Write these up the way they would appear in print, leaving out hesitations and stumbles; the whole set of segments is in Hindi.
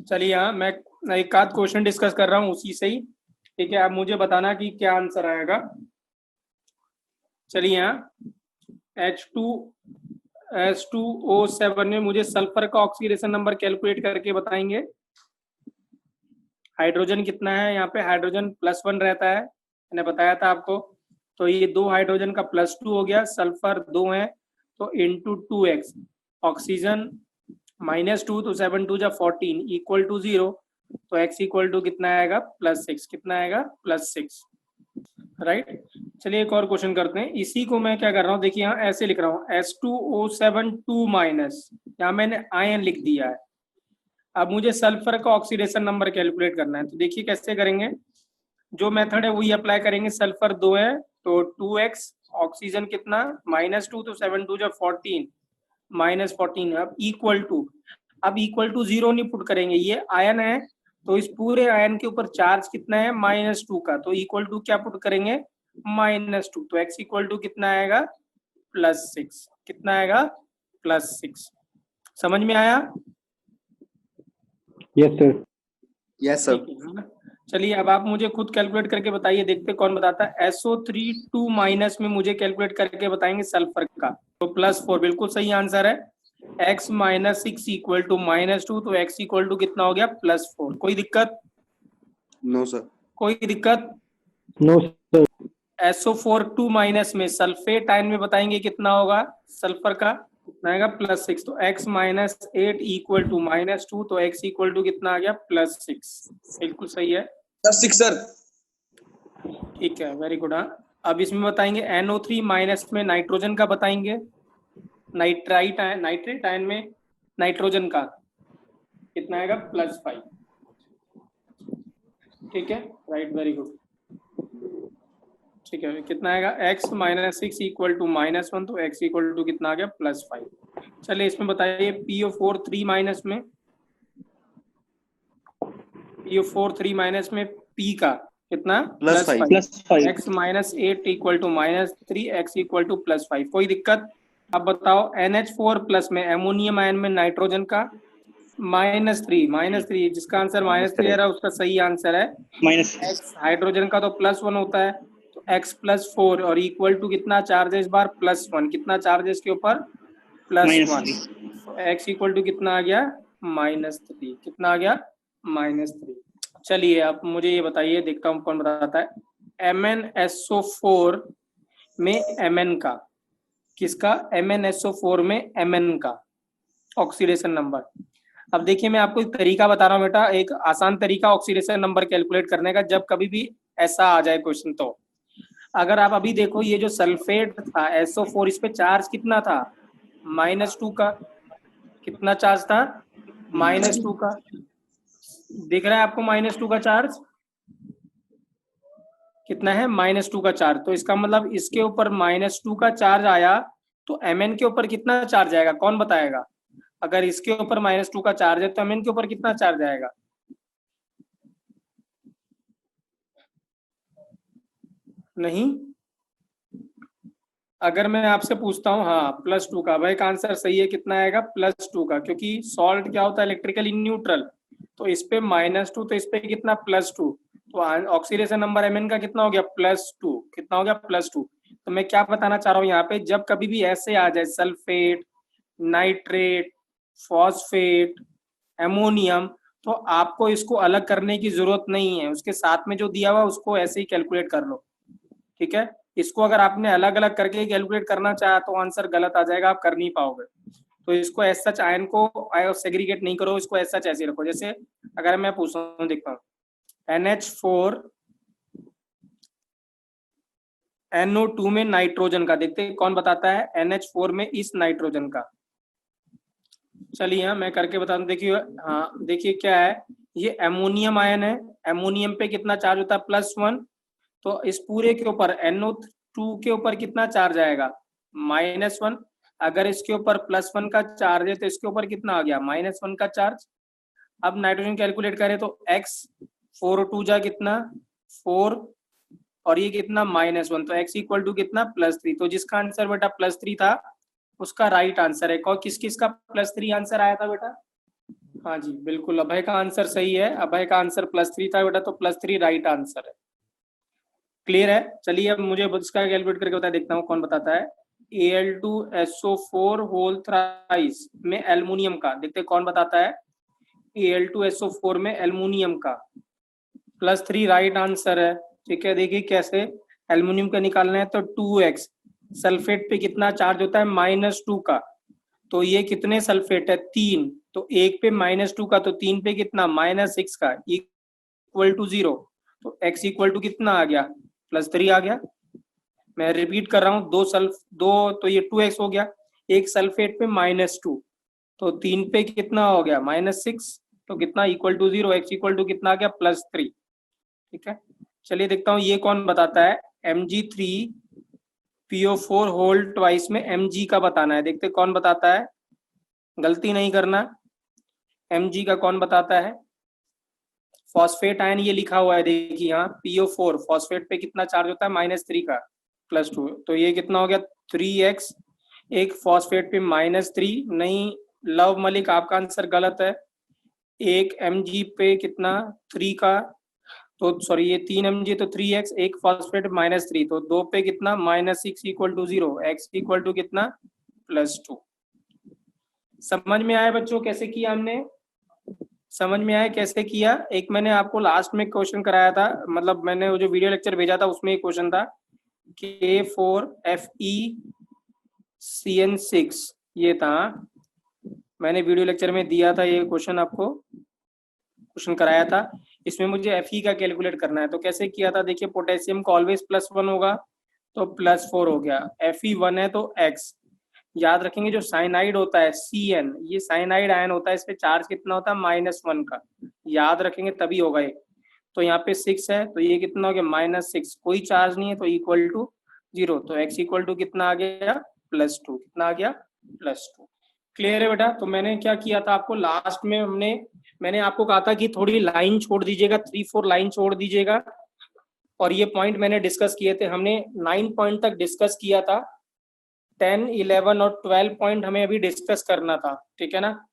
चलिए यहाँ मैं एक आध क्वेश्चन डिस्कस कर रहा हूँ उसी से ही, ठीक है। आप मुझे बताना कि क्या आंसर आएगा। चलिए यहाँ H2S2O7 में मुझे सल्फर का ऑक्सीडेशन नंबर कैलकुलेट करके बताएंगे। हाइड्रोजन कितना है यहाँ पे? हाइड्रोजन +1 रहता है, मैंने बताया था आपको। तो ये 2 हाइड्रोजन का +2 हो गया, सल्फर 2 है तो इंटू 2x, ऑक्सीजन -2 तो 7 2 जा 14 इक्वल टू 0, तो x इक्वल टू कितना आएगा? +6। कितना आएगा? +6, राइट। चलिए एक और क्वेश्चन करते हैं। इसी को मैं क्या कर रहा हूँ, देखिए यहाँ ऐसे लिख रहा हूँ H2O7 2-, यहाँ मैंने आयन लिख दिया है। अब मुझे सल्फर का ऑक्सीडेशन नंबर कैलकुलेट करना है, तो देखिए कैसे करेंगे। जो मेथड है वही अप्लाई करेंगे। सल्फर 2 है तो 2x, ऑक्सीजन कितना -2 तो 7 2 जा 14 -14, अब इक्वल टू 0 नहीं पुट करेंगे, ये आयन है तो इस पूरे आयन के ऊपर चार्ज कितना है? -2 का, तो इक्वल टू क्या पुट करेंगे? -2, तो x इक्वल टू कितना आएगा? +6। कितना आएगा? +6। समझ में आया? Yes sir. Yes sir. ठीक है। चलिए अब आप मुझे खुद कैलकुलेट करके बताइए, देखते कौन बताता है। SO3 2- में मुझे कैलकुलेट करके बताएंगे सल्फर का, तो +4 बिल्कुल सही आंसर है। x -6 इक्वल टू -2, तो x इक्वल टू कितना हो गया? +4। कोई दिक्कत? No sir. कोई दिक्कत? No sir. SO4 2- में सल्फेट आयन में बताएंगे कितना होगा सल्फर का? कितना आएगा? +6, तो x -8 इक्वल टू -2, तो x इक्वल टू कितना आ गया? +6। बिल्कुल सही है सर 6 सर। ठीक है, वेरी गुड। हाँ, अब इसमें बताएंगे NO3- में नाइट्रोजन का बताएंगे। नाइट्रेट आयन में नाइट्रोजन का कितना आएगा? +5। ठीक है, राइट, वेरी गुड। ठीक है, कितना आएगा? x -6 इक्वल टू -1, तो x इक्वल टू कितना आ गया? +5। चलिए इसमें बताइए PO4 3- में, PO4 3- में P का कितना? +5। x -8 equal to -3, x equal to +5। कोई दिक्कत? अब बताओ NH4+ में एमोनियम आयन में नाइट्रोजन का -3, जिसका आंसर -3 आ रहा है उसका सही आंसर है x। हाइड्रोजन का तो +1 होता है, तो x +4 और इक्वल टू कितना चार्ज है इस बार? +1। कितना चार्ज है इसके ऊपर? +1, तो x इक्वल टू कितना आ गया? -3। कितना आ गया? -3। चलिए अब मुझे ये बताइए, देखता हूँ कौन बताता है। MnSO4 में Mn का, किसका? MnSO4 में Mn का ऑक्सीडेशन नंबर। अब देखिए मैं आपको एक तरीका बता रहा हूँ बेटा, एक आसान तरीका ऑक्सीडेशन नंबर कैलकुलेट करने का, जब कभी भी ऐसा आ जाए क्वेश्चन। तो अगर आप अभी देखो ये जो सल्फेट था SO4, इस पे चार्ज कितना था? -2 का। कितना चार्ज था? -2 का। दिख रहा है आपको -2 का चार्ज? कितना है? -2 का चार्ज। तो इसका मतलब इसके ऊपर -2 का चार्ज आया, तो Mn के ऊपर कितना चार्ज आएगा? कौन बताएगा? अगर इसके ऊपर -2 का चार्ज है तो Mn के ऊपर कितना चार्ज आएगा? नहीं? अगर मैं आपसे पूछता हूँ, हाँ +2 का, भाई का आंसर सही है। कितना आएगा? +2 का, क्योंकि सॉल्ट क्या होता है? Electrically neutral. तो इस पे -2 तो इस पे कितना? +2, तो ऑक्सीडेशन नंबर Mn का कितना हो गया? +2। कितना हो गया? +2। तो मैं क्या बताना चाह रहा हूँ यहाँ पे, जब कभी भी ऐसे आ जाए सल्फेट, नाइट्रेट, फॉस्फेट, एमोनियम, तो आपको इसको अलग करने की जरूरत नहीं है, उसके साथ में जो दिया हुआ उसको ऐसे ही कैलकुलेट कर लो। ठीक है, इसको अगर आपने अलग अलग करके कैलकुलेट करना चाहा तो आंसर गलत आ जाएगा, आप कर नहीं पाओगे। तो इसको एज सच आयन को सेग्रीगेट नहीं करो, इसको एज सच ऐसे रखो। जैसे अगर मैं पूछता हूँ, देखता हूँ NH4 NO2 में नाइट्रोजन का, देखते हैं कौन बताता है NH4 में इस नाइट्रोजन का। चलिए यहाँ मैं करके बताता हूँ। देखिए, हाँ देखिए क्या है, ये एमोनियम आयन है। एमोनियम पे कितना चार्ज होता है? +1, तो इस पूरे के ऊपर NO2 के ऊपर कितना चार्ज आएगा? -1। अगर इसके ऊपर +1 का चार्ज है तो इसके ऊपर कितना आ गया? -1 का चार्ज। अब नाइट्रोजन कैलकुलेट करें तो x 4 2 जा कितना? 4, और ये कितना? -1, तो x इक्वल टू कितना? +3। तो जिसका आंसर बेटा +3 था उसका राइट आंसर है। और किस किस का +3 आंसर आया था बेटा? हाँ जी बिल्कुल, अभय का आंसर सही है। अभय का आंसर +3 था बेटा, तो +3 राइट आंसर है। क्लियर है? चलिए अब मुझे इसका कैलकुलेट करके बता, देखता हूँ कौन बताता है। Al2SO4 होल थ्राइस में एल्युमिनियम का, देखते हैं कौन बताता है। Al2SO4 में एल्युमिनियम का +3 राइट आंसर है। ठीक है, देखिए कैसे एल्युमिनियम का निकालना है। तो 2x सल्फेट पे कितना चार्ज होता है, -2 का। तो ये कितने सल्फेट है, 3। तो 1 पे -2 का, तो 3 पे कितना, -6 का, इक्वल टू 0। तो x इक्वल टू कितना आ गया, +3 आ गया। मैं रिपीट कर रहा हूँ, दो तो ये 2x हो गया, एक सल्फेट पे -2, तो 3 पे कितना हो गया, -6, तो कितना, equal to 0। x equal to कितना आ गया, +3। ठीक है, चलिए देखता हूँ ये कौन बताता है। Mg3PO4 होल ट्वाइस में Mg का बताना है, देखते कौन बताता है, गलती नहीं करना। Mg का कौन बताता है। फॉस्फेट आयन ये लिखा हुआ है, देखिए यहाँ PO4 फॉस्फेट पे कितना चार्ज होता है, -3 का, +2। तो ये कितना हो गया, 3x। एक फॉस्फेट पे -3 नहीं, लव मलिक आपका आंसर गलत है। एक Mg पे कितना, 3 का, तो सॉरी ये 3 Mg तो 3x, एक फॉस्फेट -3, तो 2 पे कितना, -6 equal to 0, x equal to कितना, +2। समझ में आया बच्चों कैसे किया हमने, समझ में आया कैसे किया। एक मैंने आपको लास्ट में क्वेश्चन कराया था, मतलब मैंने वो जो वीडियो लेक्चर भेजा था उसमें एक क्वेश्चन था, K4FeCN6, ये था। मैंने वीडियो लेक्चर में दिया था ये क्वेश्चन, आपको क्वेश्चन कराया था। इसमें मुझे Fe का कैलकुलेट करना है, तो कैसे किया था, देखिए पोटेशियम का ऑलवेज +1 होगा, तो +4 हो गया। Fe1 है तो x, याद रखेंगे जो साइनाइड होता है Cn, ये साइनाइड आयन होता है, इस पे चार्ज कितना होता है, -1 का, याद रखेंगे तभी होगा ये। तो यहाँ पे 6 है, तो ये कितना हो गया, -6, कोई चार्ज नहीं है, तो इक्वल टू 0। तो x इक्वल टू कितना आ गया, +2, कितना आ गया, +2। क्लियर है बेटा। तो मैंने क्या किया था, आपको लास्ट में मैंने आपको कहा था कि थोड़ी लाइन छोड़ दीजिएगा, 3-4 लाइन छोड़ दीजिएगा, और ये पॉइंट मैंने डिस्कस किए थे, हमने 9 पॉइंट तक डिस्कस किया था। 10, 11 और 12 पॉइंट हमें अभी डिस्कस करना था, ठीक है ना।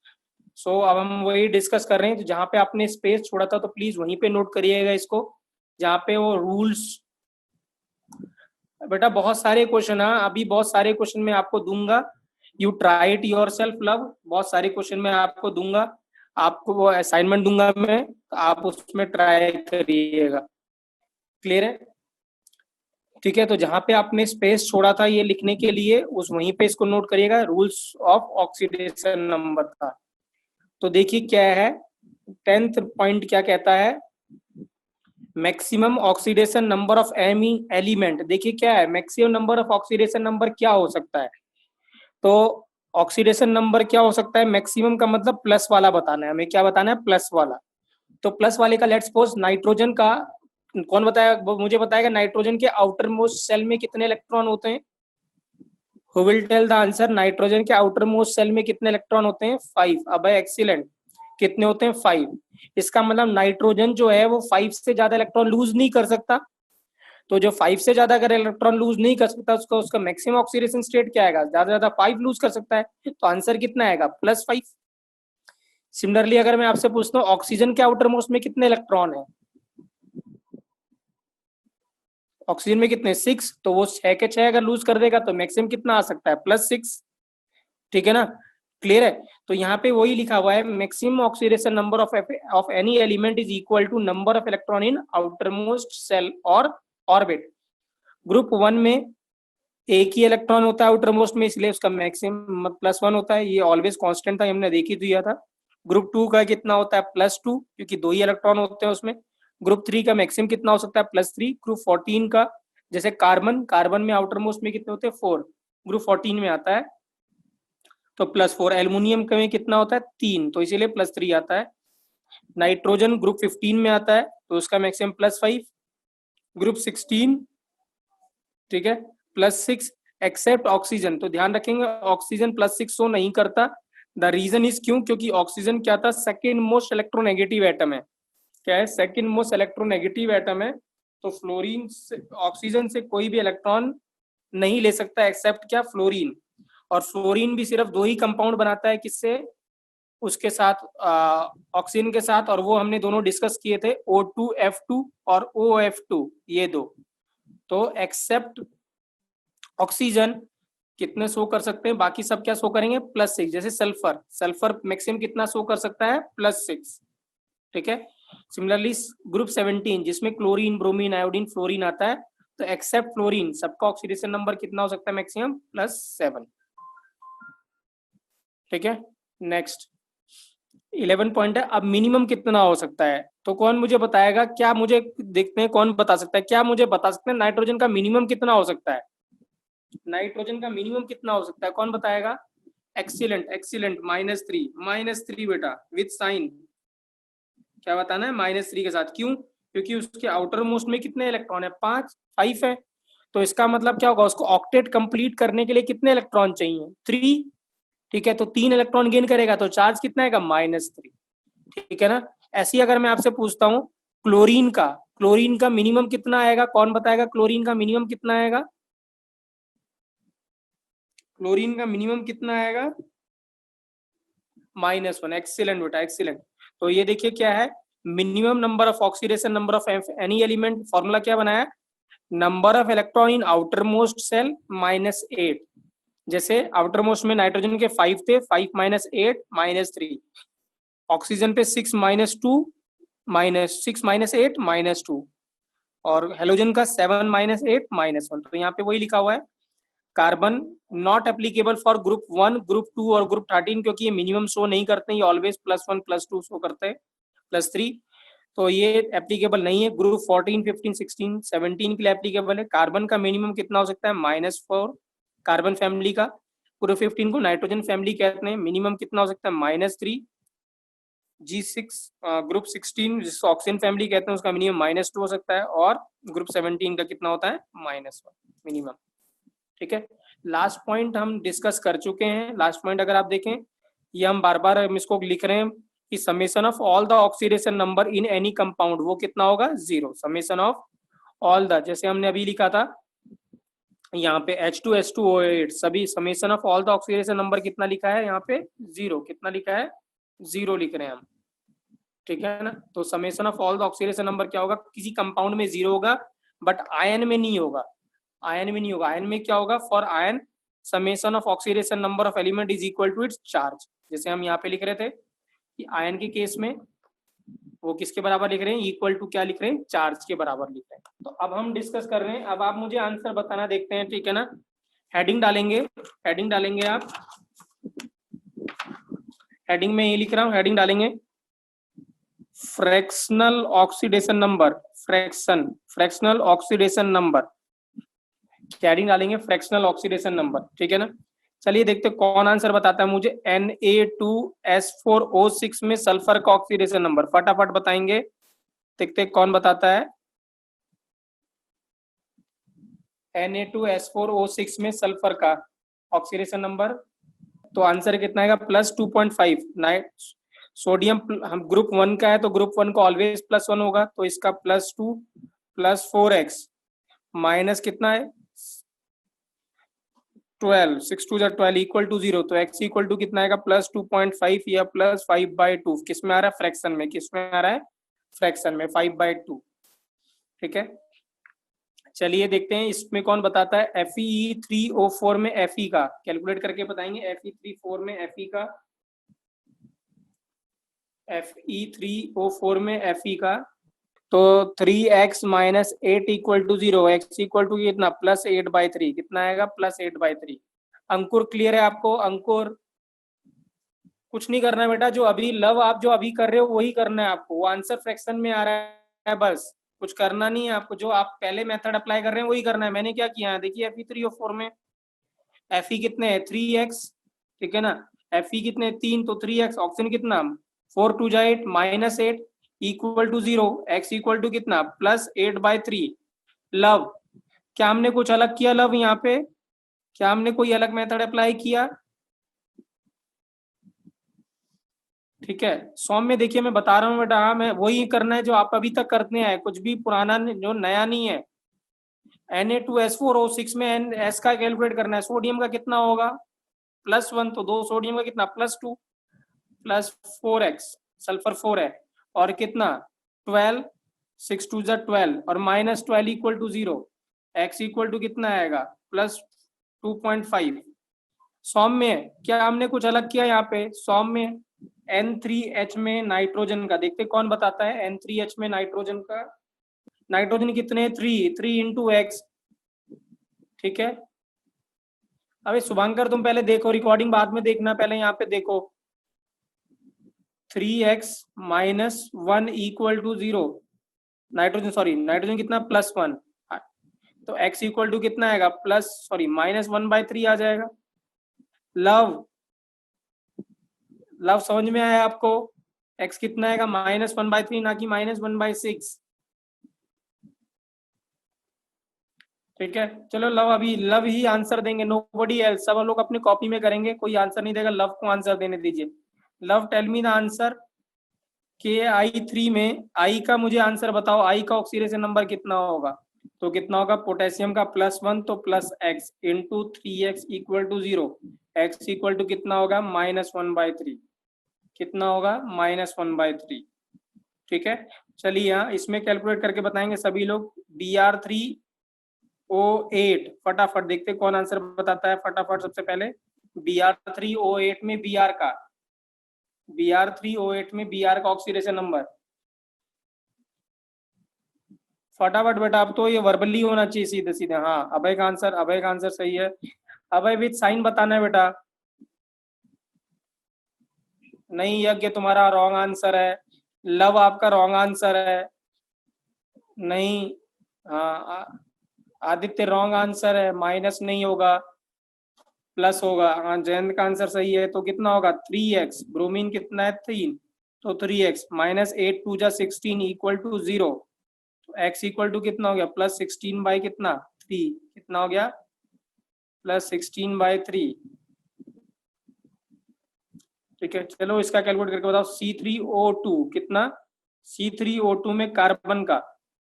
सो अब हम वही डिस्कस कर रहे हैं। तो जहाँ पे आपने स्पेस छोड़ा था, तो प्लीज वहीं पे नोट करिएगा इसको, जहाँ पे वो रूल्स। बेटा बहुत सारे क्वेश्चन है, अभी बहुत सारे क्वेश्चन मैं आपको दूंगा, you try it your self love, बहुत सारे क्वेश्चन मैं आपको दूंगा, आपको वो असाइनमेंट दूंगा मैं, तो आप उसमें ट्राई करिएगा। क्लियर है? ठीक है, तो जहाँ पे आपने स्पेस छोड़ा था ये लिखने के लिए, उस वहीं पे इसको नोट करिएगा, रूल्स ऑफ ऑक्सीडेशन नंबर का। तो देखिए क्या है, 10th पॉइंट क्या कहता है, maximum oxidation number of any element. देखिए क्या है, maximum number of oxidation number क्या हो सकता है, तो ऑक्सीडेशन नंबर क्या हो सकता है, मैक्सिमम का मतलब प्लस वाला बताना है हमें, क्या बताना है, प्लस वाला। तो प्लस वाले का लेट्स सपोज नाइट्रोजन का, कौन बताया, मुझे बताएगा नाइट्रोजन के आउटर मोस्ट सेल में कितने इलेक्ट्रॉन होते हैं, who will tell the answer. Nitrogen के आउटर मोस्ट सेल में कितने इलेक्ट्रॉन होते हैं, 5। अब एक्सीलेंट, कितने होते हैं, 5। इसका मतलब नाइट्रोजन जो है वो 5 से ज्यादा इलेक्ट्रॉन लूज नहीं कर सकता। तो जो 5 से ज्यादा अगर इलेक्ट्रॉन लूज नहीं कर सकता, उसका मैक्सिमम ऑक्सीडेशन स्टेट क्या आएगा, ज्यादा ज्यादा 5 लूज कर सकता है, तो आंसर कितना आएगा, +5। सिमिलरली अगर मैं आपसे पूछता हूँ ऑक्सीजन के आउटर मोस्ट में कितने इलेक्ट्रॉन है, ऑक्सीजन में कितने, 6, तो वो 6 के 6 अगर लूज कर देगा तो मैक्सिमम कितना आ सकता है, +6। ठीक है ना, क्लियर है। तो यहाँ पे वही लिखा हुआ है, maximum oxidation number of any element is equal to number of electron in outer most shell और ऑर्बिट। ग्रुप 1 में एक ही इलेक्ट्रॉन होता है आउटर मोस्ट में, इसलिए उसका मैक्सिमम +1 होता है, ये ऑलवेज कांस्टेंट था, हमने देख ही दिया था। ग्रुप 2 का कितना होता है, +2, क्योंकि 2 ही इलेक्ट्रॉन होते हैं उसमें। ग्रुप 3 का मैक्सिमम कितना हो सकता है, +3। ग्रुप 14 का, जैसे कार्बन में आउटर मोस्ट में कितने होते हैं, 4, ग्रुप 14 में आता है, तो +4। एल्युमिनियम में कितना होता है, 3, तो इसीलिए +3 आता है। नाइट्रोजन ग्रुप 15 में आता है, तो उसका मैक्सिमम +5। ग्रुप 16, ठीक है, +6, एक्सेप्ट ऑक्सीजन। तो ध्यान रखेंगे ऑक्सीजन +6 शो नहीं करता। द रीजन इज क्यों, क्योंकि ऑक्सीजन क्या था, सेकेंड मोस्ट इलेक्ट्रोनेगेटिव एटम है। क्या है, सेकेंड मोस्ट इलेक्ट्रोनेगेटिव एटम है। तो फ्लोरीन से, ऑक्सीजन से कोई भी इलेक्ट्रॉन नहीं ले सकता एक्सेप्ट क्या, फ्लोरीन। और फ्लोरीन भी सिर्फ 2 ही कंपाउंड बनाता है, किससे, उसके साथ ऑक्सीजन के साथ, और वो हमने दोनों डिस्कस किए थे O2F2 और OF2 ये दो। तो एक्सेप्ट ऑक्सीजन कितने शो कर सकते हैं, बाकी सब क्या शो करेंगे +6। जैसे सल्फर, सल्फर मैक्सिमम कितना शो कर सकता है +6, ठीक है। सिमिलरली ग्रुप 17 जिसमें क्लोरीन, ब्रोमीन, आयोडीन, फ्लोरीन आता है, तो एक्सेप्ट फ्लोरीन सबका ऑक्सीडेशन नंबर कितना हो सकता है मैक्सिमम +7, ठीक है। नेक्स्ट 11 पॉइंट है, अब मिनिमम कितना हो सकता है, तो कौन मुझे बताएगा, क्या मुझे देखते हैं कौन बता सकता है, क्या मुझे बता सकते हैं नाइट्रोजन का मिनिमम कितना हो सकता है, नाइट्रोजन का मिनिमम कितना हो सकता है, कौन बताएगा। एक्सीलेंट, एक्सीलेंट, -3 बेटा विथ साइन, क्या बताना है -3 के साथ, क्यों, क्योंकि उसके आउटर मोस्ट में कितने इलेक्ट्रॉन है, 5 है, तो इसका मतलब क्या होगा, उसको ऑक्टेट कंप्लीट करने के लिए कितने इलेक्ट्रॉन चाहिए, 3, ठीक है। तो 3 इलेक्ट्रॉन गेन करेगा तो चार्ज कितना आएगा -3, ठीक है ना। ऐसी अगर मैं आपसे पूछता हूँ क्लोरीन का मिनिमम कितना आएगा, कौन बताएगा क्लोरीन का मिनिमम कितना आएगा, क्लोरीन का मिनिमम कितना आएगा -1, एक्सीलेंट बेटा एक्सीलेंट। तो ये देखिए क्या है, minimum number of oxidation number of any element, formula क्या बनाया, number of electron in outer most shell -8, जैसे आउटर मोस्ट में नाइट्रोजन के 5 थे, 5 - 8 -3, ऑक्सीजन पे 6 - 2 -6 - 8 -2, और हेलोजन का 7 - 8 -1। तो यहाँ पे वही लिखा हुआ है, carbon not applicable for group 1, group 2 और ग्रुप 13, क्योंकि ये मिनिमम शो नहीं करते, ये ऑलवेज +1 +2 शो करते हैं, +3, तो ये एप्लीकेबल नहीं है। ग्रुप 14, 15, 16, 17 के लिए एप्लीकेबल है। कार्बन का मिनिमम कितना हो सकता है -4, कार्बन फैमिली का। ग्रुप 15 को नाइट्रोजन फैमिली कहते हैं, मिनिमम कितना हो सकता है -3। G6 ग्रुप 16 जिसको ऑक्सीजन फैमिली कहते हैं, उसका मिनिमम -2 हो सकता है, और ग्रुप 17 का कितना होता है -1 मिनिमम, ठीक है। लास्ट पॉइंट हम डिस्कस कर चुके हैं। लास्ट पॉइंट अगर आप देखें, ये हम बार बार हम इसको लिख रहे हैं कि summation of all the oxidation number in any compound वो कितना होगा 0, समेशन ऑफ ऑल द, जैसे हमने अभी लिखा था यहाँ पे H2SO8 सभी, summation of all the oxidation number कितना लिखा है यहाँ पे 0, कितना लिखा है 0 लिख रहे हैं हम, ठीक है ना। तो summation of all the oxidation number क्या होगा, किसी कंपाउंड में 0 होगा, बट आयन में नहीं होगा, आयन में नहीं होगा। आयन में क्या होगा, for ion summation of oxidation number of element is equal to its charge, जैसे हम यहाँ पे लिख रहे थे कि आयन के केस में वो किसके बराबर लिख रहे हैं, इक्वल टू क्या लिख रहे हैं, चार्ज के बराबर लिख रहे हैं। तो अब हम डिस्कस कर रहे हैं, अब आप मुझे आंसर बताना, देखते हैं, ठीक है ना। हेडिंग डालेंगे, हेडिंग डालेंगे आप, हेडिंग में ये लिख रहा हूँ, हेडिंग डालेंगे fractional oxidation number, fractional oxidation number, heading डालेंगे फ्रैक्शनल ऑक्सीडेशन नंबर, ठीक है ना। चलिए देखते कौन आंसर बताता है मुझे, Na2S4O6 में सल्फर का ऑक्सीडेशन नंबर, फटाफट बताएंगे, देखते कौन बताता है। Na2S4O6 में सल्फर का ऑक्सीडेशन नंबर, तो आंसर कितना आएगा +2.5। सोडियम हम ग्रुप 1 का है, तो ग्रुप 1 का ऑलवेज +1 होगा, तो इसका +2 + 4x माइनस कितना है 12, 6 2 12 इक्वल टू 0, तो x इक्वल टू कितना आएगा +2.5 या +5/2, किस में आ रहा है फ्रैक्शन में, किस में आ रहा है फ्रैक्शन में 5/2, ठीक है। चलिए देखते हैं इसमें कौन बताता है, Fe3O4 में Fe का कैलकुलेट करके बताएंगे, Fe3O4 में Fe का, Fe3O4 में Fe का, तो 3x - 8 equal to 0, x equal to कितना +8/3, कितना आएगा +8/3। अंकुर क्लियर है आपको, अंकुर कुछ नहीं करना है बेटा, जो अभी लव आप जो अभी कर रहे हो वही करना है आपको, वो आंसर फ्रैक्शन में आ रहा है, बस कुछ करना नहीं है आपको, जो आप पहले मेथड अप्लाई कर रहे हैं वही करना है। मैंने क्या किया है, देखिए Fe3O4 में Fe कितने है 3x, ठीक है ना, Fe कितने 3, तो 3x, ऑप्शन कितना 4 2 8 -8 equal to 0, x equal to कितना +8/3। लव क्या हमने कुछ अलग किया, लव यहाँ पे क्या हमने कोई अलग मेथड अप्लाई किया, ठीक है। सौम्य देखिए मैं बता रहा हूँ बेटा, मैं वही करना है जो आप अभी तक करते हैं, कुछ भी पुराना जो नया नहीं है। Na2S4O6 में S का कैलकुलेट करना है, सोडियम का कितना होगा +1, तो 2 सोडियम का कितना +2, प्लस 4x, सल्फर 4 है, और कितना 12, 6 2 जा 12 और minus 12 equal to 0, x equal to कितना आएगा प्लस 2.5। सौम्य क्या हमने कुछ अलग किया यहाँ पे? सौम्य N3H में नाइट्रोजन का देखते कौन बताता है। N3H में नाइट्रोजन का, नाइट्रोजन कितने 3 इंटू एक्स, ठीक है। अबे शुभांकर तुम पहले देखो, रिकॉर्डिंग बाद में देखना, पहले यहाँ पे देखो 3x minus 1 equal to 0, nitrogen sorry nitrogen कितना +1, तो x इक्वल टू कितना आएगा -1/3 आ जाएगा। लव समझ में आया आपको? x कितना आएगा -1/3 ना कि -1/6, ठीक है। चलो लव ही आंसर देंगे, नोबडी एल्स, सब लोग अपनी कॉपी में करेंगे, कोई आंसर नहीं देगा, लव को आंसर देने दीजिए। Love tell me the answer KI3 में I का मुझे आंसर बताओ, I का ऑक्सीडेशन नंबर कितना होगा? तो कितना होगा पोटेशियम का +1 तो +x into 3x equal to 0, x equal to कितना होगा -1/3, कितना होगा -1/3, ठीक है। चलिए यहाँ इसमें कैलकुलेट करके बताएंगे सभी लोग। Br3O8 फटाफट देखते कौन आंसर बताता है फटाफट। सबसे पहले Br3O8 में Br का ऑक्सीडेशन नंबर फटाफट बेटा, अब तो ये वर्बली होना चाहिए सीधे सीधे। हाँ अभय का आंसर सही है। अभय विद साइन बताना है बेटा। नहीं यज्ञ तुम्हारा रॉन्ग आंसर है, लव आपका रॉन्ग आंसर है, नहीं हाँ आदित्य रॉन्ग आंसर है, माइनस नहीं होगा प्लस होगा। हाँ जयंत का आंसर सही है, तो कितना होगा 3x, ब्रोमीन कितना है 3, तो 3x -8 2 जा 16 इक्वल टू 0, तो x इक्वल टू कितना हो गया +16 बाई कितना 3, कितना हो गया +16/3, ठीक है। चलो इसका कैलकुलेट करके बताओ। C3O2 कितना, C3O2 में कार्बन का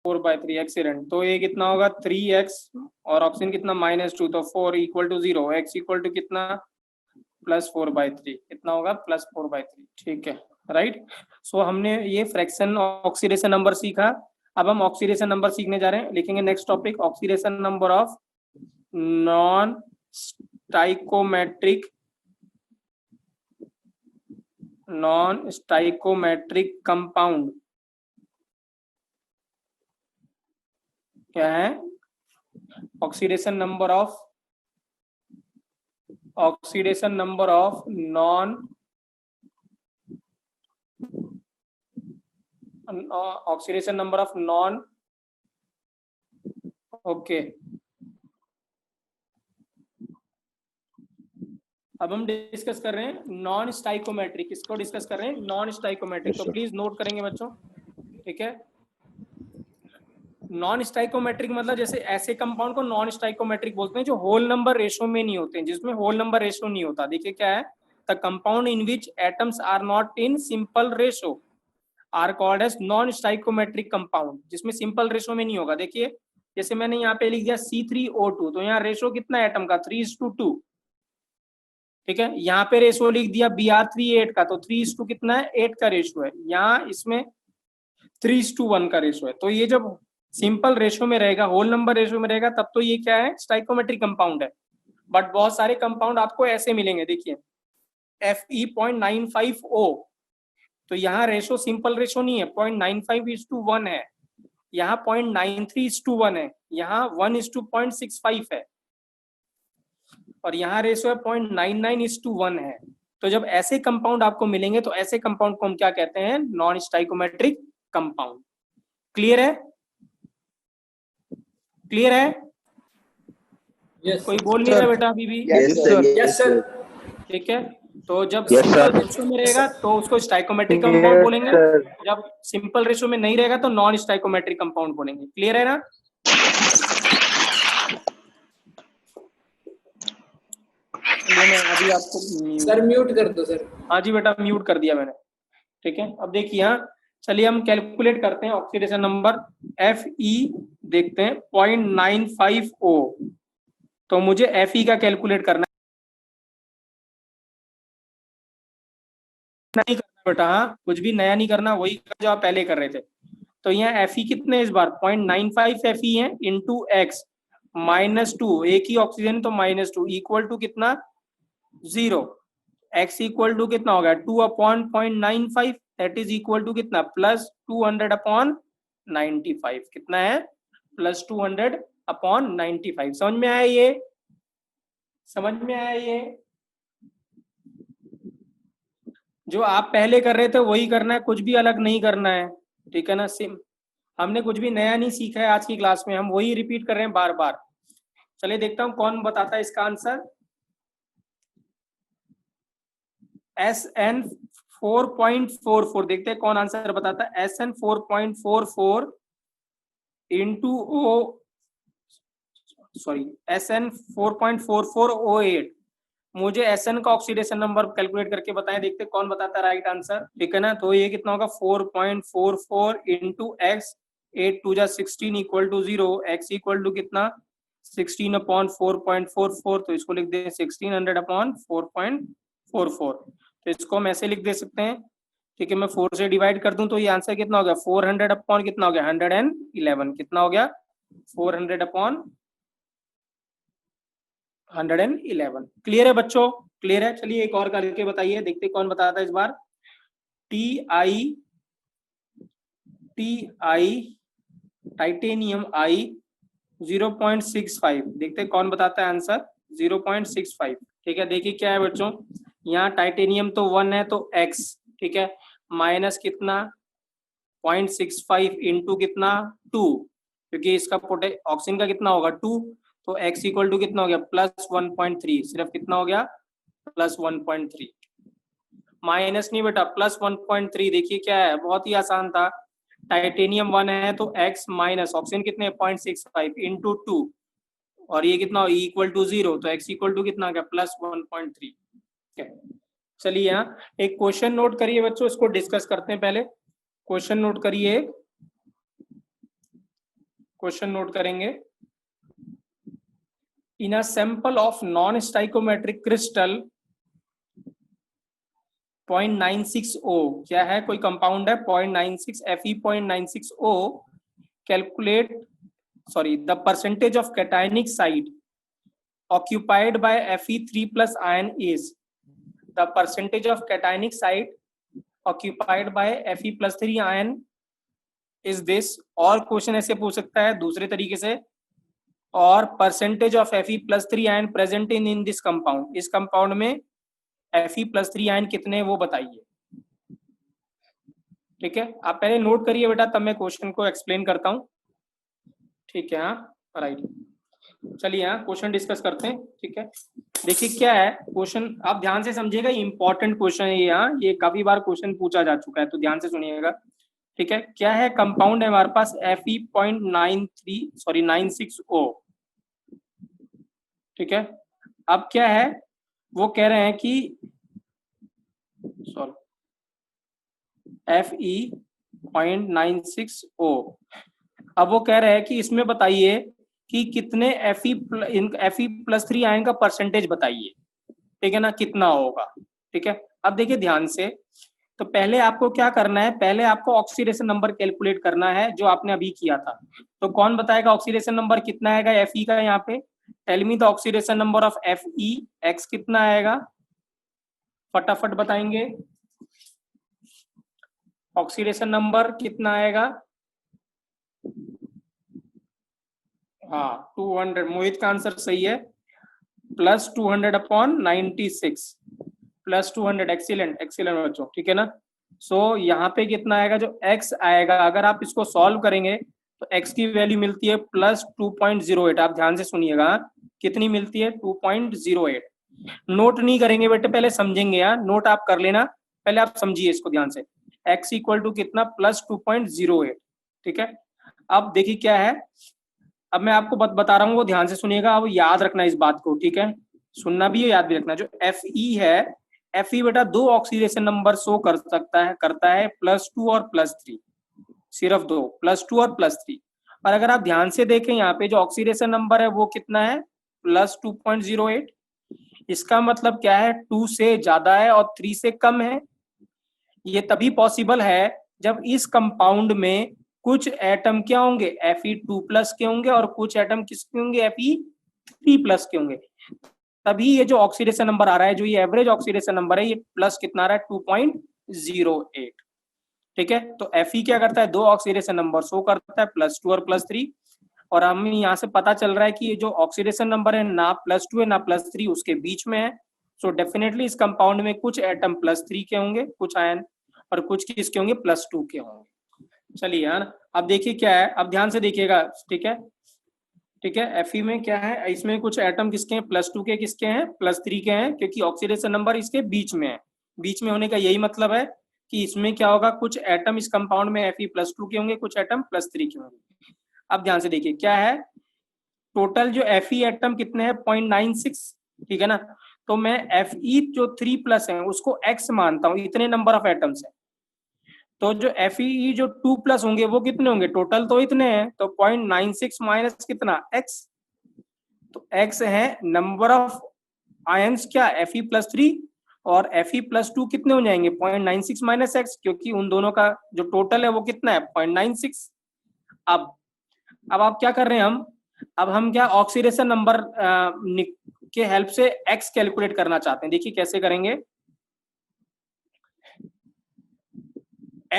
4/3 एक्सीडेंट, तो ये कितना होगा 3x और ऑक्सीजन कितना -2, तो 4 equal to 0, x equal to कितना +4/3, कितना होगा +4/3, ठीक है राइट। सो हमने ये फ्रैक्शन ऑक्सीडेशन नंबर सीखा। अब हम ऑक्सीडेशन नंबर सीखने जा रहे हैं, लिखेंगे next topic oxidation number of non stoichiometric compound. क्या है? Oxidation number of non okay. अब हम डिस्कस कर रहे हैं नॉन स्टाइकोमेट्रिक, इसको डिस्कस कर रहे हैं नॉन स्टाइकोमेट्रिक, तो प्लीज नोट करेंगे बच्चों, ठीक है। नॉन स्टाइकोमेट्रिक मतलब जैसे ऐसे कंपाउंड को नॉन स्टाइकोमेट्रिक बोलते हैं जो होल नंबर रेशो में नहीं होते हैं, जिसमें होल नंबर रेशो नहीं होता। देखिए क्या है, the compound in which atoms are not in simple ratio are called as non stoichiometric compound, जिसमें सिंपल रेशो में नहीं होगा। देखिए जैसे मैंने यहाँ पे लिख दिया C3O2, तो यहाँ रेशो कितना एटम का 3:2, ठीक है। यहाँ पे रेशो लिख दिया Br3 का, तो 3:2 कितना है 8 का रेशो है, यहाँ इसमें 3:1 का रेशो है। तो ये जब सिंपल रेशो में रहेगा, होल नंबर रेशो में रहेगा, तब तो ये क्या है स्टाइकोमेट्रिक कंपाउंड है। बट बहुत सारे कंपाउंड आपको ऐसे मिलेंगे, देखिए Fe.95O, तो यहाँ रेशो सिंपल रेशो नहीं है, 0.95:1 है, यहाँ 0.93:1 है, यहाँ 1:0.65 है, और यहाँ रेशो है 0.99:1 है। तो जब ऐसे कंपाउंड आपको मिलेंगे तो ऐसे कंपाउंड को हम क्या कहते हैं, नॉन स्टाइकोमेट्रिक कंपाउंड। क्लियर है? क्लियर है? Yes, कोई बोल नहीं रहा बेटा अभी भी? yes sir. ठीक है, तो जब सिंपल रेशो में रहेगा तो उसको स्टाइकोमेट्रिक कंपाउंड बोलेंगे, जब सिंपल रेशो में नहीं रहेगा तो नॉन स्टाइकोमेट्रिक कंपाउंड बोलेंगे। क्लियर है ना? मैं अभी आपको सर म्यूट कर दो सर। हाँ जी बेटा म्यूट कर दिया मैंने, ठीक है। अब देखिए यहाँ चलिए हम कैलकुलेट करते हैं ऑक्सीडेशन नंबर Fe, देखते हैं 0.95O, तो मुझे Fe का कैलकुलेट करना नहीं करना बेटा, हाँ कुछ भी नया नहीं करना, वही जो आप पहले कर रहे थे। तो यहाँ Fe कितने इस बार 0.95 Fe है इंटू एक्स -2, एक ही ऑक्सीजन तो -2 इक्वल टू कितना 0। x इक्वल टू कितना हो गया 2/0.95, दैट इज इक्वल टू कितना +200/95, कितना है +200/95। समझ में आया ये, समझ में आया ये? जो आप पहले कर रहे थे वही करना है, कुछ भी अलग नहीं करना है, ठीक है ना। सिम हमने कुछ भी नया नहीं सीखा है आज की क्लास में, हम वही रिपीट कर रहे हैं बार बार। चलिए देखता हूं कौन बताता है इसका आंसर। SN 4.44, देखते हैं कौन आंसर बताता है। SN 4.44 into SN 4.4408। मुझे SN का ऑक्सीडेशन नंबर कैलकुलेट करके बताएं, देखते हैं कौन बताता है राइट आंसर, ठीक है ना। तो ये कितना होगा 4.44 into x 8 2 16 equal to 0, x equal to कितना 16/4.44, तो इसको लिख दें 1600/4.44। तो इसको हम ऐसे लिख दे सकते हैं, ठीक है। मैं 4 से डिवाइड कर दूं तो ये आंसर कितना हो गया 400 अपॉन कितना हो गया 111, कितना हो गया 400/111। क्लियर है बच्चों, क्लियर है। चलिए एक और करके बताइए, देखते कौन बताता है इस बार। TI टाइटेनियम I 0.65, देखते कौन बताता है आंसर 0.65, ठीक है। देखिए क्या है बच्चों, यहाँ टाइटेनियम तो 1 है तो x, ठीक है, माइनस कितना 0.65 इंटू कितना 2, क्योंकि इसका ऑक्सीजन का कितना होगा 2, तो x इक्वल टू कितना हो गया +1.3, सिर्फ कितना हो गया +1.3, माइनस नहीं बेटा +1.3। देखिए क्या है, बहुत ही आसान था। टाइटेनियम 1 है तो x माइनस ऑक्सीजन कितने 0.65 इंटू 2, और ये कितना इक्वल टू 0, तो x इक्वल टू कितना गया +1.3। चलिए यहाँ एक क्वेश्चन नोट करिए बच्चों, इसको डिस्कस करते हैं। पहले क्वेश्चन नोट करिए, क्वेश्चन नोट करेंगे। In a sample of non stoichiometric crystal 0.96O, क्या है, कोई कंपाउंड है 0.96 Fe 0.96O, calculate the percentage of cationic site occupied by Fe3+ ion is, the percentage of cationic site occupied by Fe+3 ion is this। और क्वेश्चन ऐसे पूछ सकता है दूसरे तरीके से, और percentage of Fe+3 ion present in this compound, इस कंपाउंड में Fe+3 आयन कितने वो बताइए, ठीक है। आप पहले नोट करिए बेटा, तब मैं क्वेश्चन को एक्सप्लेन करता हूं, ठीक है। हाँ राइट, चलिए यहाँ क्वेश्चन डिस्कस करते हैं, ठीक है। देखिए क्या है क्वेश्चन, आप ध्यान से समझिएगा, इंपॉर्टेंट क्वेश्चन है यहाँ, ये काफी बार क्वेश्चन पूछा जा चुका है, तो ध्यान से सुनिएगा, ठीक है। क्या है, कंपाउंड है हमारे पास Fe 0.96O, ठीक है। अब क्या है, वो कह रहे हैं कि Fe 0.96O, अब वो कह रहे हैं कि इसमें बताइए कि कितने Fe+3 आयन का परसेंटेज बताइए, ठीक है ना, कितना होगा, ठीक है। अब देखिए ध्यान से, तो पहले आपको क्या करना है, पहले आपको ऑक्सीडेशन नंबर कैलकुलेट करना है, जो आपने अभी किया था। तो कौन बताएगा ऑक्सीडेशन नंबर कितना आएगा Fe का, यहाँ पे tell me the oxidation number of Fe, x कितना आएगा, फटाफट बताएंगे ऑक्सीडेशन नंबर कितना आएगा। हाँ 200, मोहित का आंसर सही है, +200/96 +200, एक्सीलेंट एक्सीलेंट बच्चों, ठीक है ना। सो यहाँ पे कितना आएगा, जो x आएगा, अगर आप इसको सॉल्व करेंगे तो x की वैल्यू मिलती है +2.08, आप ध्यान से सुनिएगा, कितनी मिलती है 2.08। नोट नहीं करेंगे बेटे, पहले समझेंगे, यहाँ नोट आप कर लेना, पहले आप समझिए इसको ध्यान से। x इक्वल टू कितना +2.08, ठीक है। अब देखिए क्या है, अब मैं आपको बता रहा हूँ, वो ध्यान से सुनिएगा, अब याद रखना इस बात को, ठीक है, सुनना भी है याद भी रखना। जो Fe है, Fe बेटा 2 ऑक्सीडेशन नंबर शो कर सकता है, करता है +2 और +3, सिर्फ 2, +2 और +3। और अगर आप ध्यान से देखें यहाँ पे जो ऑक्सीडेशन नंबर है वो कितना है +2.08, इसका मतलब क्या है 2 से ज्यादा है और 3 से कम है, ये तभी पॉसिबल है जब इस कंपाउंड में कुछ एटम क्या होंगे, Fe2+ के होंगे और कुछ एटम किसके होंगे, Fe3+ के होंगे। तभी ये जो ऑक्सीडेशन नंबर आ रहा है, जो ये एवरेज ऑक्सीडेशन नंबर है, ये प्लस कितना आ रहा है, 2.08। ठीक है, तो Fe क्या करता है, दो ऑक्सीडेशन नंबर शो करता है, +2 और +3। और हमें यहाँ से पता चल रहा है कि ये जो ऑक्सीडेशन नंबर है ना +2 है ना +3, उसके बीच में है। सो डेफिनेटली इस कंपाउंड में कुछ एटम +3 के होंगे, कुछ आयन, और कुछ किसके होंगे, +2 के होंगे। चलिए यार, अब देखिए क्या है, अब ध्यान से देखिएगा। ठीक है, ठीक है, Fe में क्या है, इसमें कुछ एटम किसके हैं, +2 के, किसके हैं, +3 के हैं, क्योंकि ऑक्सीडेशन नंबर इसके बीच में है। बीच में होने का यही मतलब है कि इसमें क्या होगा, कुछ एटम इस कंपाउंड में Fe+2 के होंगे, कुछ एटम +3 के होंगे। अब ध्यान से देखिए क्या है, टोटल जो Fe एटम कितने हैं, 0.96। ठीक है ना, तो मैं Fe जो 3+ है उसको x मानता हूं, इतने नंबर ऑफ एटम्स है। तो जो Fe जो 2+ होंगे वो कितने होंगे, टोटल तो इतने हैं, तो 0.96 माइनस कितना, x। तो x है नंबर ऑफ आयंस क्या, Fe+3, और Fe+2 कितने हो जाएंगे, 0.96 माइनस x, क्योंकि उन दोनों का जो टोटल है वो कितना है, 0.96। अब आप क्या कर रहे हैं, अब हम क्या ऑक्सीडेशन नंबर के हेल्प से x कैलकुलेट करना चाहते हैं। देखिए कैसे करेंगे,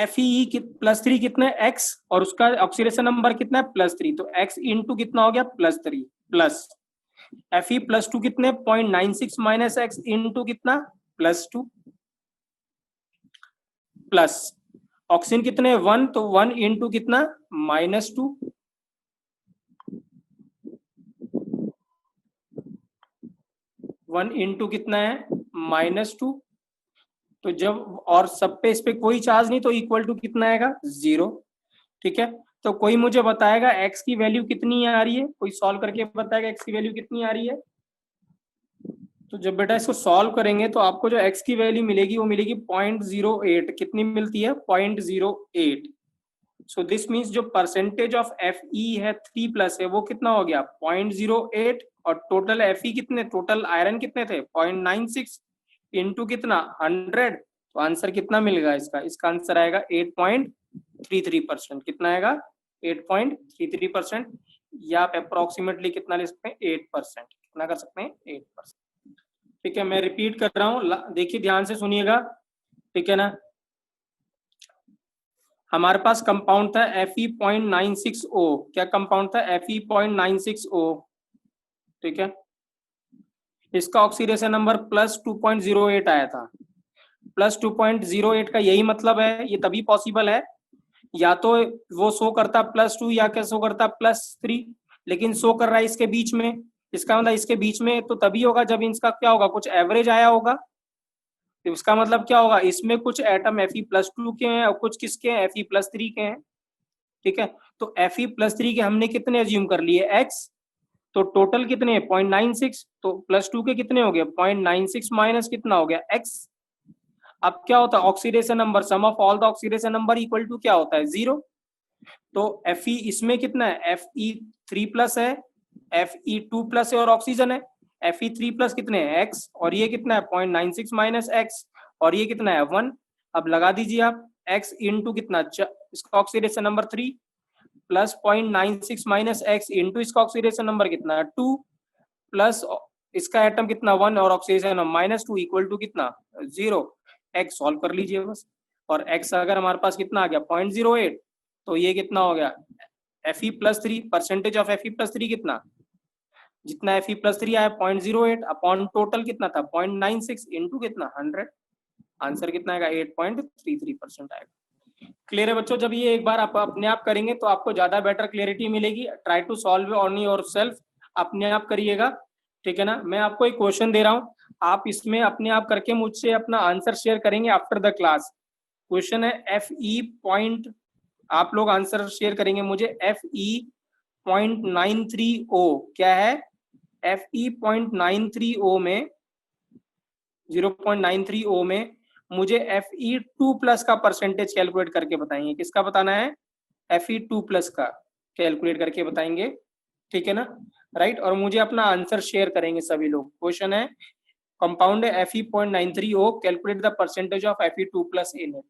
Fe +3 कितना है, x, और उसका ऑक्सीडेशन नंबर कितना है, +3, तो x इंटू कितना हो गया, +3, प्लस Fe+2 कितने, 0.96 माइनस x इंटू कितना, +2, प्लस ऑक्सीजन कितने 1, तो 1 इंटू कितना, -2, 1 इंटू कितना है, -2। तो जब, और सब पे इस पे कोई चार्ज नहीं, तो इक्वल टू कितना आएगा, 0। ठीक है, तो कोई मुझे बताएगा x की वैल्यू कितनी आ रही है, कोई सॉल्व करके बताएगा x की वैल्यू कितनी आ रही है। तो जब बेटा इसको सॉल्व करेंगे तो आपको जो x की वैल्यू मिलेगी वो मिलेगी 0.08। कितनी मिलती है, 0.08। सो दिस मीन्स जो परसेंटेज ऑफ Fe है 3+ है वो कितना हो गया, 0.08, और टोटल Fe कितने, टोटल आयरन कितने थे, 0.96 इंटू कितना, 100। तो आंसर कितना मिलेगा इसका, इसका आंसर आएगा 8.33%। कितना आएगा, 8.33%, या आप अप्रोक्सीमेटली कितना ले सकते हैं, 8%। कितना कर सकते हैं, 8%। ठीक है, मैं रिपीट कर रहा हूँ, देखिए ध्यान से सुनिएगा। ठीक है ना, हमारे पास कंपाउंड था Fe.96O। क्या कंपाउंड था, Fe.96O। ठीक है, इसका ऑक्सीडेशन नंबर +2.08 आया था। +2.08 का यही मतलब है, ये तभी पॉसिबल है, या तो वो शो करता +2 या क्या शो करता +3, लेकिन शो कर रहा है इसके बीच में। इसका मतलब इसके बीच में तो तभी होगा जब इसका क्या होगा, कुछ एवरेज आया होगा। तो इसका मतलब क्या होगा, इसमें कुछ एटम Fe+2 के हैं और कुछ किसके हैं, Fe+3 के हैं। ठीक है, तो Fe+3 के हमने कितने अज्यूम कर लिए, x, तो टोटल कितने, 0.96, तो +2 के कितने हो गए, 0.96 माइनस कितना हो गया, x। अब क्या होता है, oxidation number, sum of all the oxidation number equal to क्या होता है, 0। तो Fe इसमें कितना है, Fe3+ है, Fe2+ है, और ऑक्सीजन है। Fe3+ कितने है, x, और ये कितना है, 0.96 माइनस x, और ये कितना है, 1। अब लगा दीजिए आप, x इंटू कितना, इसका oxidation number 3, plus 0.96 minus x into इसका ऑक्सीडेशन नंबर कितना, 2, प्लस इसका एटम कितना, 1, और ऑक्सीडेशन -2 इक्वल टू कितना, 0। x सॉल्व कर लीजिए बस, और x अगर हमारे पास कितना आ गया, 0.08, तो ये कितना हो गया, Fe+3, परसेंटेज ऑफ Fe+3 कितना, जितना Fe+3 आया 0.08 अपॉन टोटल कितना था, 0.96 इंटू कितना, 100। आंसर कितना आएगा, 8.33% आएगा। क्लियर है बच्चों, जब ये एक बार आप अपने आप करेंगे तो आपको ज्यादा बेटर क्लियरिटी मिलेगी। Try to solve on yourself, अपने आप करिएगा। ठीक है ना, मैं आपको एक क्वेश्चन दे रहा हूँ, आप इसमें अपने आप करके मुझसे अपना आंसर शेयर करेंगे आफ्टर द क्लास। क्वेश्चन है Fe पॉइंट, आप लोग आंसर शेयर करेंगे मुझे, Fe.93O क्या है, Fe.93O में 0.93O में मुझे Fe2+ का परसेंटेज कैलकुलेट करके बताएंगे। किसका बताना है, Fe2+ का कैलकुलेट करके बताएंगे। ठीक है ना, राइट, और मुझे अपना आंसर शेयर करेंगे सभी लोग। क्वेश्चन है कंपाउंड है Fe.93O, calculate the percentage of Fe2 plus in it.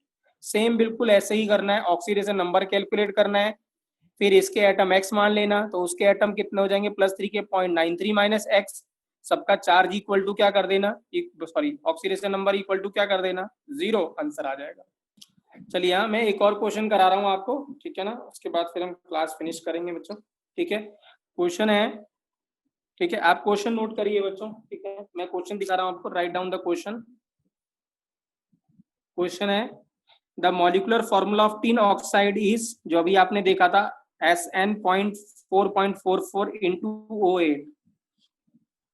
Same बिल्कुल ऐसे ही करना है, ऑक्सीडेशन नंबर कैलकुलेट करना है, फिर इसके एटम x मान लेना, तो उसके एटम कितने हो जाएंगे +3 के 0.93 माइनस x, सबका चार्ज इक्वल टू क्या कर देना, sorry oxidation number equal to क्या कर देना 0, आंसर आ जाएगा। चलिए यहाँ मैं एक और क्वेश्चन करा रहा हूँ आपको, ठीक है ना, उसके बाद फिर हम क्लास फिनिश करेंगे बच्चों, ठीक है। क्वेश्चन है, ठीक है, आप क्वेश्चन नोट करिए बच्चों, ठीक है, मैं क्वेश्चन दिखा रहा हूँ आपको, right down the question. Question है the molecular formula of tin oxide is, जो अभी आपने देखा था, SN.4.44 into O8।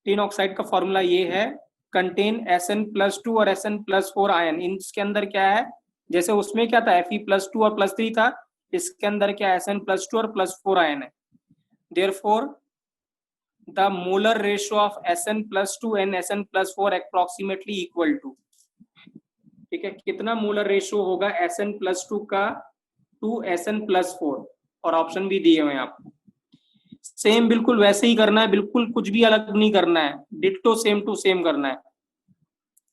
Tin oxide का फॉर्मूला ये है, कंटेन SN+2 और SN+4 आयन। इसके अंदर क्या है, जैसे उसमें क्या था Fe+2 और +3 था, इसके अंदर क्या SN+2 और +4 आयन है। Therefore the molar ratio of SN+2 and SN+4 approximately equal to, ठीक है, कितना मोलर रेशियो होगा SN+2 का टू SN+4, और ऑप्शन भी दिए हुए हैं आपको। सेम बिल्कुल वैसे ही करना है, बिल्कुल कुछ भी अलग नहीं करना है, डिट्टो सेम टू सेम करना है।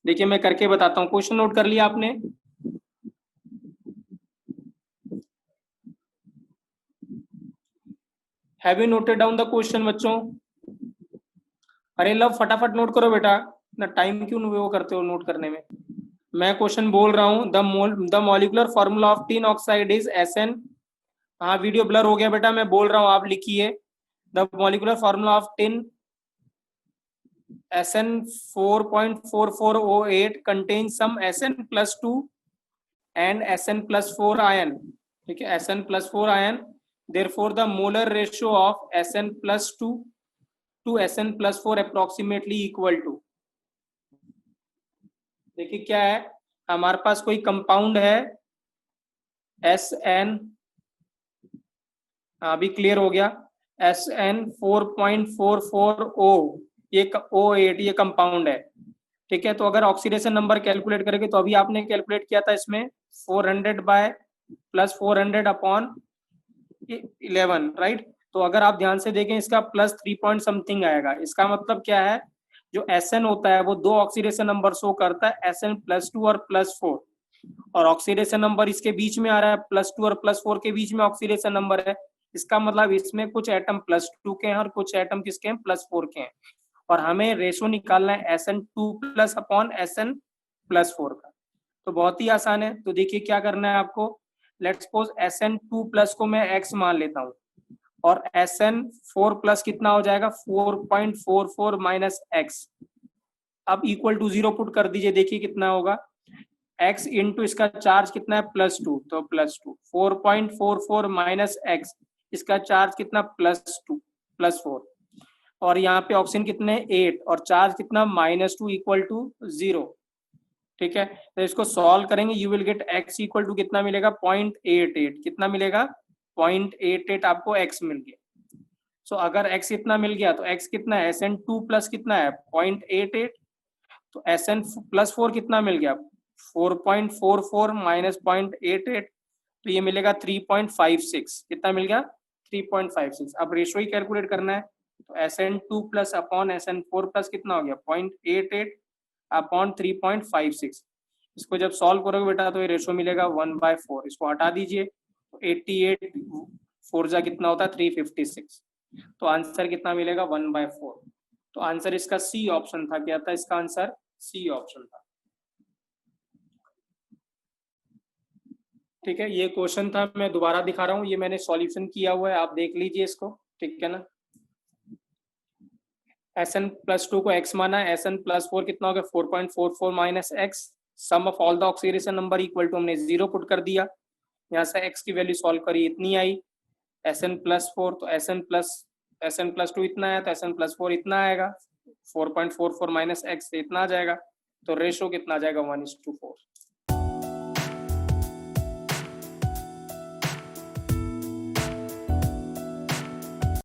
देखिए मैं करके बताता हूँ, क्वेश्चन नोट कर लिया आपने? Have you noted down the question बच्चों? अरे लव फटाफट नोट करो बेटा, ना टाइम क्यों वो करते हो नोट करने में। मैं क्वेश्चन बोल रहा हूँ, the molecular formula of tin oxide is SN, हाँ वीडियो ब्लर हो गया बेटा, मैं बोल रहा हूँ आप लिखिए। The molecular formula of tin SN4.4408 contains some SN+2 and SN+4 ion, ठीक है, SN+4 ion। therefore the molar ratio of SN+2 to SN+4 approximately equal to, देखिए क्या है, हमारे पास कोई कंपाउंड है SN, अभी क्लियर हो गया, SN4.44O, ये O8 ये कंपाउंड है, ठीक है। तो अगर ऑक्सीडेशन नंबर कैलकुलेट करेंगे, तो अभी आपने कैलकुलेट किया था इसमें 400 बाय +400 अपॉन 11, राइट। तो अगर आप ध्यान से देखें, इसका +3 पॉइंट समथिंग आएगा। इसका मतलब क्या है, जो SN होता है वो 2 ऑक्सीडेशन नंबर शो करता है, SN+2 और +4, और ऑक्सीडेशन नंबर इसके बीच में आ रहा है, +2 और +4 के बीच में ऑक्सीडेशन नंबर है। इसका मतलब इसमें कुछ एटम +2 के हैं और कुछ एटम किसके हैं, +4 के हैं, और हमें रेशो निकालना है SN2+ अपॉन SN+4 का। तो बहुत ही आसान है, तो देखिए क्या करना है आपको, लेट्स सपोज SN2+ को मैं x मान लेता हूँ, और SN4+ कितना हो जाएगा 4.44 माइनस x, अब इक्वल टू 0 पुट कर दीजिए, देखिए कितना होगा, x इंटू इसका चार्ज कितना है +2, तो +2, 4.44 माइनस x, इसका चार्ज कितना +2 +4, और यहाँ पे ऑप्शन कितने 8, और चार्ज कितना -2 इक्वल टू 0, ठीक है। तो इसको सॉल्व करेंगे, you will get x equal to कितना मिलेगा 0.88, कितना मिलेगा 0.88 आपको x मिल गया। सो अगर x इतना मिल गया, तो x कितना है, SN2+ कितना है 0.88, तो SN+4 कितना मिल गया 4.44 माइनस 0.88, तो ये मिलेगा 3.56, कितना मिल गया 3.56। अब रेशो ही कैलकुलेट करना है, तो SN2+ अपॉन SN4+ कितना हो गया 0.88 अपॉन 3.56। इसको जब सॉल्व करोगे बेटा, तो ये रेशो मिलेगा 1/4, इसको हटा दीजिए, तो 88 4 जा कितना होता है 356, तो आंसर कितना मिलेगा 1/4। तो आंसर इसका सी ऑप्शन था, क्या था इसका आंसर, सी ऑप्शन था, ठीक है। ये क्वेश्चन था, मैं दोबारा दिखा रहा हूँ, ये मैंने सॉल्यूशन किया हुआ है, आप देख लीजिए इसको, ठीक है ना। SN+2 को x माना है, SN+4 कितना हो गया 4.44 minus x, sum of all the oxidation number equal to, हमने 0 पुट कर दिया, यहाँ से x की वैल्यू सॉल्व करी, इतनी आई, SN+4, तो SN+2 इतना है, तो SN+4 इतना आएगा, 4.44 माइनस x से इतना आ जाएगा, तो रेशो कितना आ जाएगा 1:4।